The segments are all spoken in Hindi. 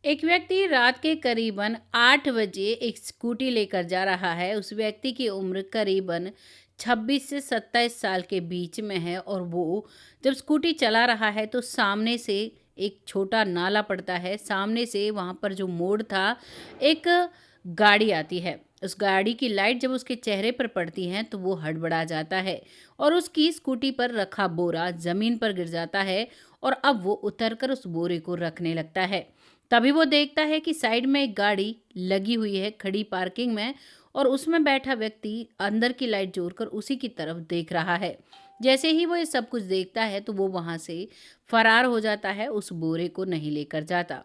एक व्यक्ति रात के करीबन 8 बजे एक स्कूटी लेकर जा रहा है। उस व्यक्ति की उम्र करीबन 26 से 27 साल के बीच में है और वो जब स्कूटी चला रहा है तो सामने से एक छोटा नाला पड़ता है। सामने से वहाँ पर जो मोड़ था, एक गाड़ी आती है। उस गाड़ी की लाइट जब उसके चेहरे पर पड़ती है तो वो हड़बड़ा जाता है और उसकी स्कूटी पर रखा बोरा ज़मीन पर गिर जाता है और अब वो उतरकर उस बोरे को रखने लगता है। तभी वो देखता है कि साइड में एक गाड़ी लगी हुई है खड़ी पार्किंग में और उसमें बैठा व्यक्ति अंदर की लाइट जोड़कर उसी की तरफ देख रहा है। जैसे ही वो ये सब कुछ देखता है तो वो वहां से फरार हो जाता है, उस बोरे को नहीं लेकर जाता।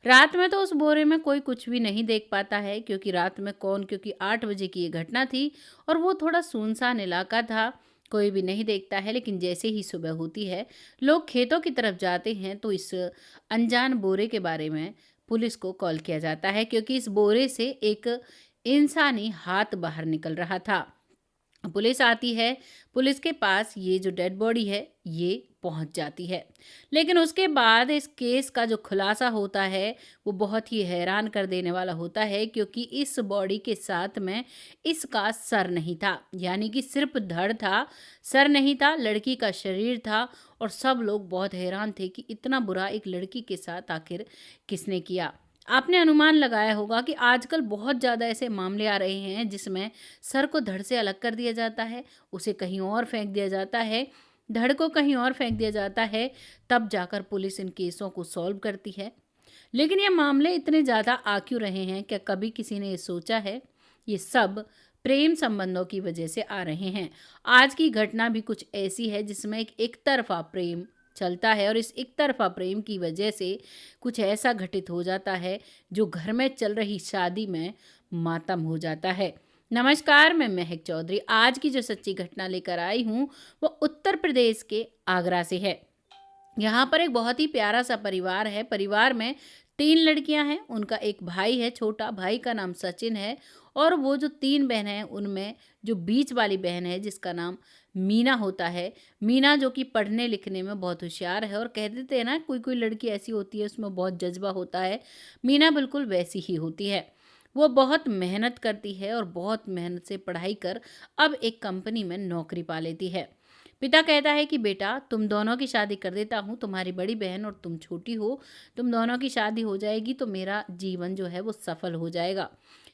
रात में तो उस बोरे में कोई कुछ भी नहीं देख पाता है, क्योंकि रात में कौन, क्योंकि 8 बजे की ये घटना थी और वो थोड़ा सुनसान इलाका था, कोई भी नहीं देखता है। लेकिन जैसे ही सुबह होती है, लोग खेतों की तरफ जाते हैं तो इस अनजान बोरे के बारे में पुलिस को कॉल किया जाता है, क्योंकि इस बोरे से एक इंसानी हाथ बाहर निकल रहा था। पुलिस आती है, पुलिस के पास ये जो डेड बॉडी है ये पहुंच जाती है। लेकिन उसके बाद इस केस का जो खुलासा होता है वो बहुत ही हैरान कर देने वाला होता है, क्योंकि इस बॉडी के साथ में इसका सर नहीं था, यानी कि सिर्फ धड़ था, सर नहीं था, लड़की का शरीर था। और सब लोग बहुत हैरान थे कि इतना बुरा एक लड़की के साथ आखिर किसने किया। आपने अनुमान लगाया होगा कि आजकल बहुत ज़्यादा ऐसे मामले आ रहे हैं जिसमें सर को धड़ से अलग कर दिया जाता है, उसे कहीं और फेंक दिया जाता है, धड़ को कहीं और फेंक दिया जाता है, तब जाकर पुलिस इन केसों को सॉल्व करती है। लेकिन ये मामले इतने ज़्यादा आ क्यों रहे हैं? क्या कभी किसी ने ये सोचा है? ये सब प्रेम संबंधों की वजह से आ रहे हैं। आज की घटना भी कुछ ऐसी है जिसमें एक तरफा प्रेम चलता है और इस एक तरफा प्रेम की वजह से कुछ ऐसा घटित हो जाता है जो घर में चल रही शादी में मातम हो जाता है। नमस्कार, मैं महक चौधरी। आज की जो सच्ची घटना लेकर आई हूँ वो उत्तर प्रदेश के आगरा से है। यहाँ पर एक बहुत ही प्यारा सा परिवार है। परिवार में 3 लड़कियां हैं, उनका एक भाई है, छोटा भाई का नाम सचिन है। और वो जो 3 बहन हैं उनमें जो बीच वाली बहन है जिसका नाम मीना होता है। मीना जो कि पढ़ने लिखने में बहुत होशियार है, और कह देते हैं ना कोई कोई लड़की ऐसी होती है उसमें बहुत जज्बा होता है, मीना बिल्कुल वैसी ही होती है। वो बहुत मेहनत करती है और बहुत मेहनत से पढ़ाई कर अब एक कंपनी में नौकरी पा लेती है। पिता कहता है कि बेटा, तुम दोनों की शादी कर देता हूँ, तुम्हारी बड़ी बहन और तुम छोटी हो, तुम दोनों की शादी हो जाएगी तो मेरा जीवन जो है वो सफल हो जाएगा।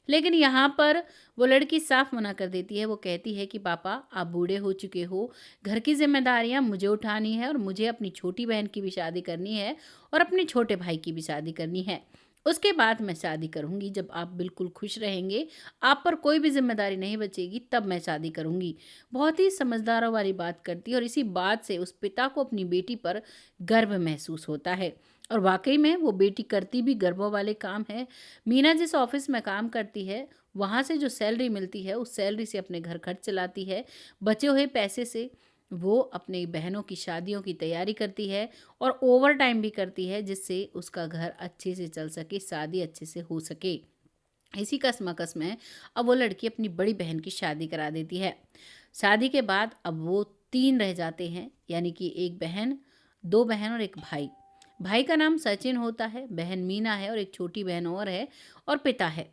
लेकिन यहाँ पर वो लड़की साफ मना कर देती है। वो कहती है कि पापा, आप बूढ़े हो चुके हो, घर की जिम्मेदारियाँ मुझे उठानी है और मुझे अपनी छोटी बहन की भी शादी करनी है और अपने छोटे भाई की भी शादी करनी है। उसके बाद मैं शादी करूँगी, जब आप बिल्कुल खुश रहेंगे, आप पर कोई भी जिम्मेदारी नहीं बचेगी, तब मैं शादी करूँगी। बहुत ही समझदारों वाली बात करती है और इसी बात से उस पिता को अपनी बेटी पर गर्व महसूस होता है। और वाकई में वो बेटी करती भी गर्वों वाले काम है। मीना जिस ऑफिस में काम करती है वहाँ से जो सैलरी मिलती है उस सैलरी से अपने घर खर्च चलाती है। बचे हुए पैसे से वो अपनी बहनों की शादियों की तैयारी करती है और ओवर टाइम भी करती है, जिससे उसका घर अच्छे से चल सके, शादी अच्छे से हो सके। इसी कश्मकश में अब वो लड़की अपनी बड़ी बहन की शादी करा देती है। शादी के बाद अब वो 3 रह जाते हैं, यानी कि एक बहन, 2 बहन और एक भाई। भाई का नाम सचिन होता है, बहन मीना है और एक छोटी बहन और है, और पिता है।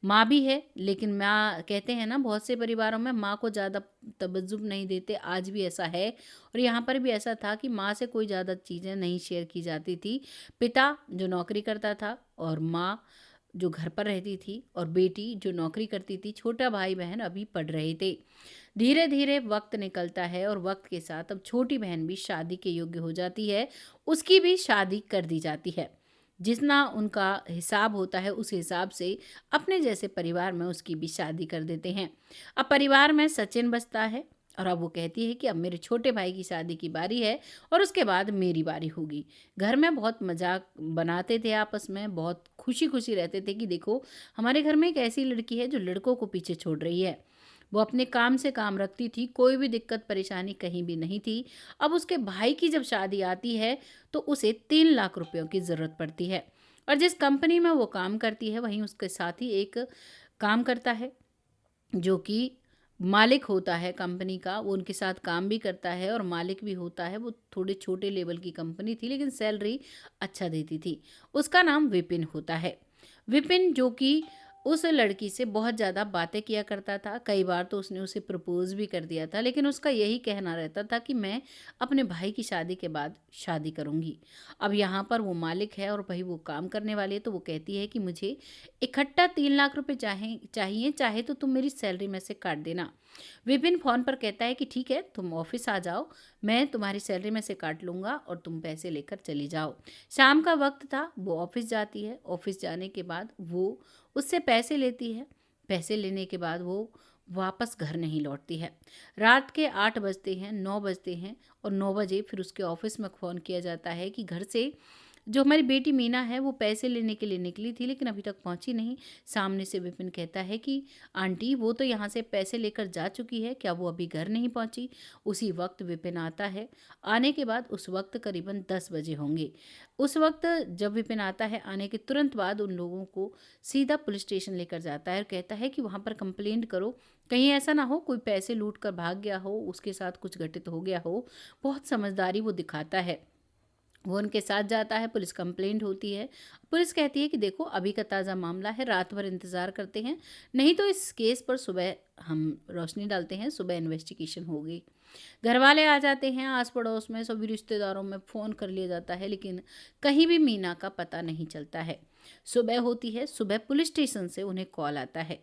माँ भी है, लेकिन माँ, कहते हैं ना बहुत से परिवारों में माँ को ज़्यादा तवज्जो नहीं देते, आज भी ऐसा है। और यहाँ पर भी ऐसा था कि माँ से कोई ज़्यादा चीज़ें नहीं शेयर की जाती थी। पिता जो नौकरी करता था और माँ जो घर पर रहती थी और बेटी जो नौकरी करती थी, छोटा भाई बहन अभी पढ़ रहे थे। धीरे धीरे वक्त निकलता है और वक्त के साथ अब छोटी बहन भी शादी के योग्य हो जाती है, उसकी भी शादी कर दी जाती है। जितना उनका हिसाब होता है उस हिसाब से अपने जैसे परिवार में उसकी भी शादी कर देते हैं। अब परिवार में सचिन बचता है और अब वो कहती है कि अब मेरे छोटे भाई की शादी की बारी है और उसके बाद मेरी बारी होगी। घर में बहुत मजाक बनाते थे, आपस में बहुत खुशी खुशी रहते थे कि देखो, हमारे घर में एक ऐसी लड़की है जो लड़कों को पीछे छोड़ रही है। वो अपने काम से काम रखती थी, कोई भी दिक्कत परेशानी कहीं भी नहीं थी। अब उसके भाई की जब शादी आती है तो उसे 3 लाख रुपयों की ज़रूरत पड़ती है। और जिस कंपनी में वो काम करती है वहीं उसके साथ ही एक काम करता है जो कि मालिक होता है कंपनी का, वो उनके साथ काम भी करता है और मालिक भी होता है। वो थोड़े छोटे लेवल की कंपनी थी लेकिन सैलरी अच्छा देती थी। उसका नाम विपिन होता है। विपिन जो कि उस लड़की से बहुत ज़्यादा बातें किया करता था। कई बार तो उसने उसे प्रपोज़ भी कर दिया था, लेकिन उसका यही कहना रहता था कि मैं अपने भाई की शादी के बाद शादी करूँगी। अब यहाँ पर वो मालिक है और भाई वो काम करने वाली है, तो वो कहती है कि मुझे इकट्ठा 3 लाख रुपए चाहिए, चाहे तो तुम मेरी सैलरी में से काट देना। विपिन फ़ोन पर कहता है कि ठीक है, तुम ऑफ़िस आ जाओ, मैं तुम्हारी सैलरी में से काट लूँगा और तुम पैसे लेकर चली जाओ। शाम का वक़्त था, वो ऑफ़िस जाती है। ऑफ़िस जाने के बाद वो उससे पैसे लेती है। पैसे लेने के बाद वो वापस घर नहीं लौटती है। रात के 8 बजते हैं, 9 बजते हैं और 9 बजे फिर उसके ऑफ़िस में फ़ोन किया जाता है कि घर से जो हमारी बेटी मीना है वो पैसे लेने के लिए निकली थी लेकिन अभी तक पहुंची नहीं। सामने से विपिन कहता है कि आंटी वो तो यहाँ से पैसे लेकर जा चुकी है, क्या वो अभी घर नहीं पहुंची? उसी वक्त विपिन आता है। आने के बाद उस वक्त करीबन 10 बजे होंगे। उस वक्त जब विपिन आता है, आने के तुरंत बाद उन लोगों को सीधा पुलिस स्टेशन लेकर जाता है और कहता है कि वहाँ पर कंप्लेंट करो, कहीं ऐसा ना हो कोई पैसे लूट कर भाग गया हो, उसके साथ कुछ घटित हो गया हो। बहुत समझदारी वो दिखाता है। वो उनके साथ जाता है, पुलिस कंप्लेंट होती है। पुलिस कहती है कि देखो अभी का ताज़ा मामला है, रात भर इंतज़ार करते हैं, नहीं तो इस केस पर सुबह हम रोशनी डालते हैं, सुबह इन्वेस्टिगेशन होगी। घर वाले आ जाते हैं, आस पड़ोस में सभी रिश्तेदारों में फ़ोन कर लिया जाता है लेकिन कहीं भी मीना का पता नहीं चलता है। सुबह होती है, सुबह पुलिस स्टेशन से उन्हें कॉल आता है।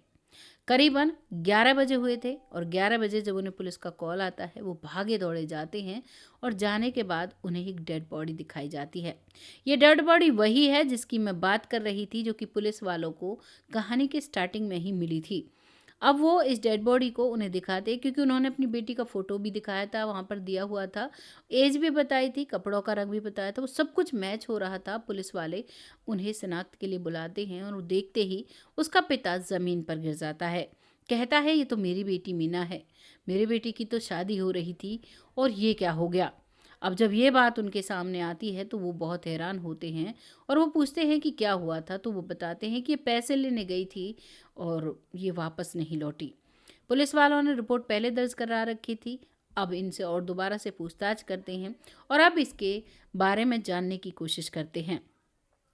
करीबन 11 बजे हुए थे और 11 बजे जब उन्हें पुलिस का कॉल आता है, वो भागे दौड़े जाते हैं और जाने के बाद उन्हें एक डेड बॉडी दिखाई जाती है। ये डेड बॉडी वही है जिसकी मैं बात कर रही थी, जो कि पुलिस वालों को कहानी के स्टार्टिंग में ही मिली थी। अब वो इस डेड बॉडी को उन्हें दिखाते हैं क्योंकि उन्होंने अपनी बेटी का फ़ोटो भी दिखाया था, वहाँ पर दिया हुआ था, एज भी बताई थी, कपड़ों का रंग भी बताया था, वो सब कुछ मैच हो रहा था। पुलिस वाले उन्हें शिनाख्त के लिए बुलाते हैं और वो देखते ही उसका पिता ज़मीन पर गिर जाता है। कहता है ये तो मेरी बेटी मीना है, मेरी बेटी की तो शादी हो रही थी और ये क्या हो गया। अब जब ये बात उनके सामने आती है तो वो बहुत हैरान होते हैं और वो पूछते हैं कि क्या हुआ था, तो वो बताते हैं कि ये पैसे लेने गई थी और ये वापस नहीं लौटी। पुलिस वालों ने रिपोर्ट पहले दर्ज करा रखी थी। अब इनसे और दोबारा से पूछताछ करते हैं और अब इसके बारे में जानने की कोशिश करते हैं।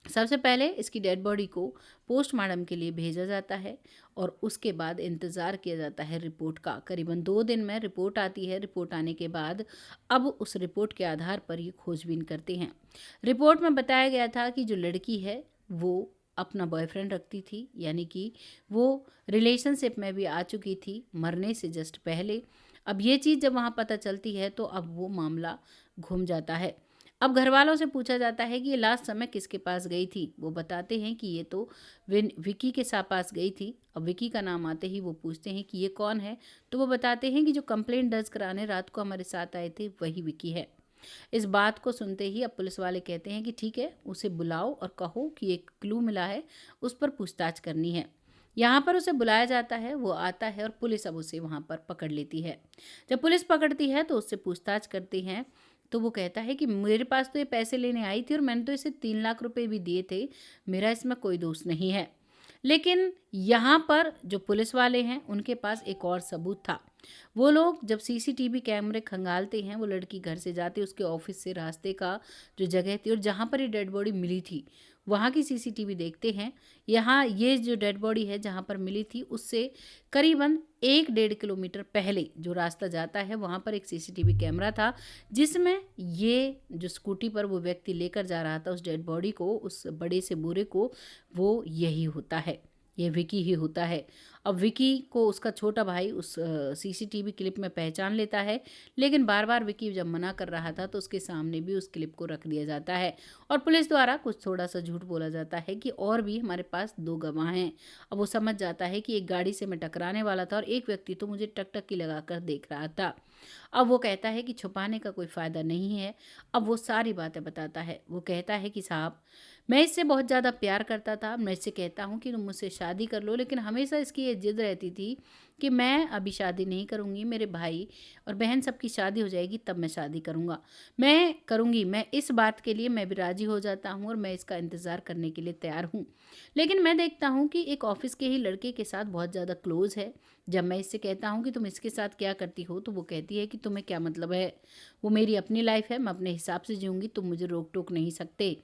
सबसे पहले इसकी डेड बॉडी को पोस्टमार्टम के लिए भेजा जाता है और उसके बाद इंतज़ार किया जाता है रिपोर्ट का। करीबन 2 दिन में रिपोर्ट आती है। रिपोर्ट आने के बाद अब उस रिपोर्ट के आधार पर ये खोजबीन करते हैं। रिपोर्ट में बताया गया था कि जो लड़की है वो अपना बॉयफ्रेंड रखती थी, यानी कि वो रिलेशनशिप में भी आ चुकी थी मरने से जस्ट पहले। अब ये चीज़ जब वहाँ पता चलती है तो अब वो मामला घूम जाता है। अब घर वालों से पूछा जाता है कि ये लास्ट समय किसके पास गई थी। वो बताते हैं कि ये तो विकी के साथ पास गई थी। अब विकी का नाम आते ही वो पूछते हैं कि ये कौन है, तो वो बताते हैं कि जो कंप्लेंट दर्ज कराने रात को हमारे साथ आए थे वही विकी है। इस बात को सुनते ही अब पुलिस वाले कहते हैं कि ठीक है, उसे बुलाओ और कहो कि एक क्लू मिला है, उस पर पूछताछ करनी है। यहाँ पर उसे बुलाया जाता है, वो आता है और पुलिस अब उसे वहाँ पर पकड़ लेती है। जब पुलिस पकड़ती है तो उससे पूछताछ करती हैं, तो वो कहता है कि मेरे पास तो ये पैसे लेने आई थी और मैंने तो इसे 3 लाख रुपए भी दिए थे, मेरा इसमें कोई दोष नहीं है। लेकिन यहाँ पर जो पुलिस वाले हैं उनके पास एक और सबूत था। वो लोग जब सीसीटीवी कैमरे खंगालते हैं, वो लड़की घर से जाती, उसके ऑफिस से रास्ते का जो जगह थी और जहाँ पर ये डेड बॉडी मिली थी वहाँ की सीसीटीवी देखते हैं। यहाँ ये जो डेड बॉडी है जहाँ पर मिली थी उससे करीबन 1-1.5 किलोमीटर पहले जो रास्ता जाता है वहाँ पर एक सीसीटीवी कैमरा था, जिसमें ये जो स्कूटी पर वो व्यक्ति लेकर जा रहा था उस डेड बॉडी को, उस बड़े से बोरे को, वो यही होता है, ये विकी ही होता है। अब विकी को उसका छोटा भाई उस सीसीटीवी क्लिप में पहचान लेता है, लेकिन बार बार विकी जब मना कर रहा था तो उसके सामने भी उस क्लिप को रख दिया जाता है और पुलिस द्वारा कुछ थोड़ा सा झूठ बोला जाता है कि और भी हमारे पास 2 गवाह हैं। अब वो समझ जाता है कि एक गाड़ी से मैं टकराने वाला था और एक व्यक्ति तो मुझे टकटकी लगाकर देख रहा था। अब वो कहता है कि छुपाने का कोई फ़ायदा नहीं है। अब वो सारी बातें बताता है। वो कहता है कि साहब, मैं इससे बहुत ज़्यादा प्यार करता था, मैं इससे कहता हूँ कि तुम मुझसे शादी कर लो, लेकिन हमेशा इसकी ये ज़िद रहती थी कि मैं अभी शादी नहीं करूँगी, मेरे भाई और बहन सबकी शादी हो जाएगी तब मैं शादी करूँगा। मैं करूँगी, मैं इस बात के लिए मैं भी राज़ी हो जाता हूँ और मैं इसका इंतज़ार करने के लिए तैयार हूँ। लेकिन मैं देखता हूँ कि एक ऑफ़िस के ही लड़के के साथ बहुत ज़्यादा क्लोज़ है। जब मैं इससे कहता हूँ कि तुम इसके साथ क्या करती हो, तो वो कहती है कि तुम्हें क्या मतलब है? वो मेरी अपनी लाइफ़ है, मैं अपने हिसाब से जीऊँगी, तुम मुझे रोक-टोक नहीं सकते।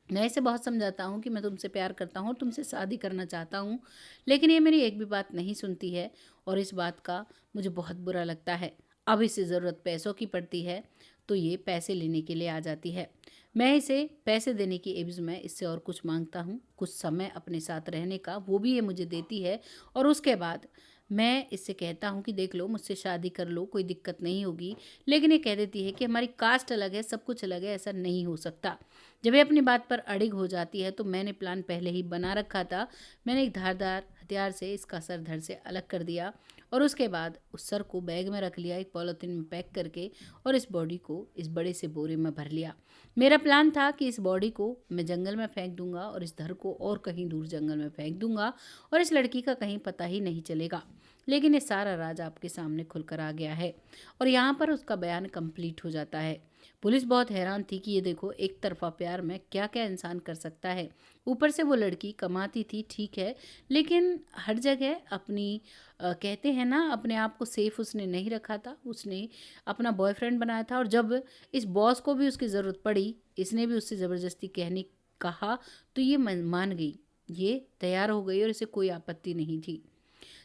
मैं इसे बहुत समझाता हूँ कि मैं तुमसे प्यार करता हूँ और तुमसे शादी करना चाहता हूँ, लेकिन ये मेरी एक भी बात नहीं सुनती है और इस बात का मुझे बहुत बुरा लगता है। अब इसे ज़रूरत पैसों की पड़ती है, तो ये पैसे लेने के लिए आ जाती है। मैं इसे पैसे देने की एवज़ में इससे और कुछ माँगता हूँ, कुछ समय अपने साथ रहने का, वो भी ये मुझे देती है और उसके बाद मैं इससे कहता हूँ कि देख लो मुझसे शादी कर लो, कोई दिक्कत नहीं होगी। लेकिन ये कह देती है कि हमारी कास्ट अलग है, सब कुछ अलग है, ऐसा नहीं हो सकता। जब ये अपनी बात पर अड़िग हो जाती है तो मैंने प्लान पहले ही बना रखा था। मैंने एक धारदार हथियार से इसका सर धड़ से अलग कर दिया और उसके बाद उस सर को बैग में रख लिया, एक पॉलीथीन में पैक करके, और इस बॉडी को इस बड़े से बोरे में भर लिया। मेरा प्लान था कि इस बॉडी को मैं जंगल में फेंक दूंगा और इस धड़ को और कहीं दूर जंगल में फेंक दूंगा और इस लड़की का कहीं पता ही नहीं चलेगा। लेकिन ये सारा राज आपके सामने खुलकर आ गया है और यहाँ पर उसका बयान कंप्लीट हो जाता है। पुलिस बहुत हैरान थी कि ये देखो एक तरफा प्यार में क्या क्या इंसान कर सकता है। ऊपर से वो लड़की कमाती थी, ठीक है, लेकिन हर जगह अपनी कहते हैं ना, अपने आप को सेफ उसने नहीं रखा था। उसने अपना बॉयफ्रेंड बनाया था और जब इस बॉस को भी उसकी ज़रूरत पड़ी, इसने भी उससे ज़बरदस्ती कहने कहा, तो ये मान गई, ये तैयार हो गई और इसे कोई आपत्ति नहीं थी।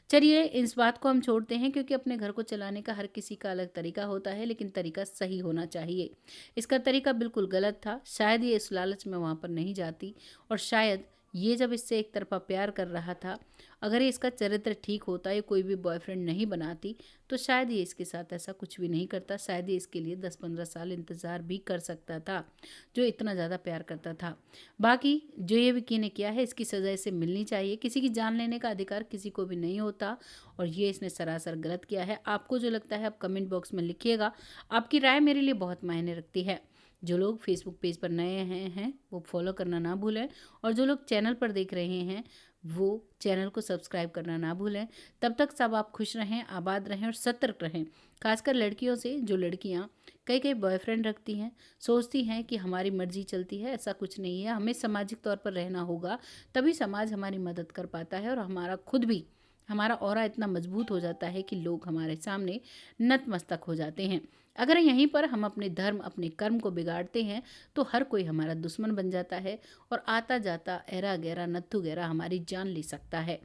चलिए इस बात को हम छोड़ते हैं, क्योंकि अपने घर को चलाने का हर किसी का अलग तरीका होता है, लेकिन तरीका सही होना चाहिए। इसका तरीका बिल्कुल गलत था। शायद ये इस लालच में वहाँ पर नहीं जाती और शायद ये जब इससे एक तरफा प्यार कर रहा था, अगर ये इसका चरित्र ठीक होता, ये कोई भी बॉयफ्रेंड नहीं बनाती, तो शायद ये इसके साथ ऐसा कुछ भी नहीं करता। शायद ये इसके लिए 10-15 साल इंतज़ार भी कर सकता था, जो इतना ज़्यादा प्यार करता था। बाकी जो ये विक्की ने किया है, इसकी सज़ा इसे मिलनी चाहिए। किसी की जान लेने का अधिकार किसी को भी नहीं होता और ये इसने सरासर गलत किया है। आपको जो लगता है आप कमेंट बॉक्स में लिखिएगा। आपकी राय मेरे लिए बहुत मायने रखती है। जो लोग फेसबुक पेज पर नए हैं वो फॉलो करना ना भूलें और जो लोग चैनल पर देख रहे हैं वो चैनल को सब्सक्राइब करना ना भूलें। तब तक सब आप खुश रहें, आबाद रहें और सतर्क रहें। खासकर लड़कियों से, जो लड़कियां कई कई बॉयफ्रेंड रखती हैं, सोचती हैं कि हमारी मर्जी चलती है। ऐसा कुछ नहीं है। हमें सामाजिक तौर पर रहना होगा, तभी समाज हमारी मदद कर पाता है और हमारा खुद भी, हमारा ऑरा इतना मजबूत हो जाता है कि लोग हमारे सामने नतमस्तक हो जाते हैं। अगर यहीं पर हम अपने धर्म, अपने कर्म को बिगाड़ते हैं तो हर कोई हमारा दुश्मन बन जाता है और आता जाता ऐरा गैरा नत्थु गैरा हमारी जान ले सकता है।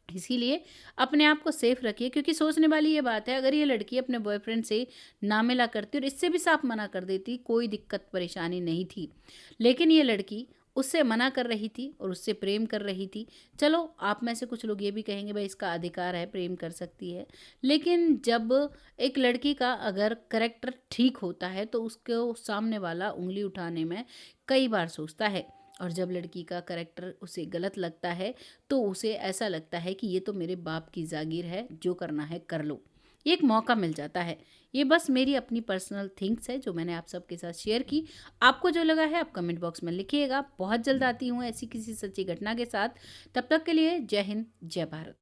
इसीलिए अपने आप को सेफ रखिए, क्योंकि सोचने वाली ये बात है, अगर ये लड़की अपने बॉयफ्रेंड से ना मिला करती और इससे भी साफ मना कर देती, कोई दिक्कत परेशानी नहीं थी। लेकिन ये लड़की उससे मना कर रही थी और उससे प्रेम कर रही थी। चलो आप में से कुछ लोग ये भी कहेंगे भाई इसका अधिकार है, प्रेम कर सकती है, लेकिन जब एक लड़की का अगर करेक्टर ठीक होता है तो उसको सामने वाला उंगली उठाने में कई बार सोचता है, और जब लड़की का करेक्टर उसे गलत लगता है तो उसे ऐसा लगता है कि ये तो मेरे बाप की जागीर है, जो करना है कर लो। ये एक मौका मिल जाता है। ये बस मेरी अपनी पर्सनल थिंग्स है जो मैंने आप सबके साथ शेयर की। आपको जो लगा है आप कमेंट बॉक्स में लिखिएगा। बहुत जल्द आती हूँ ऐसी किसी सच्ची घटना के साथ। तब तक के लिए जय हिंद, जय भारत।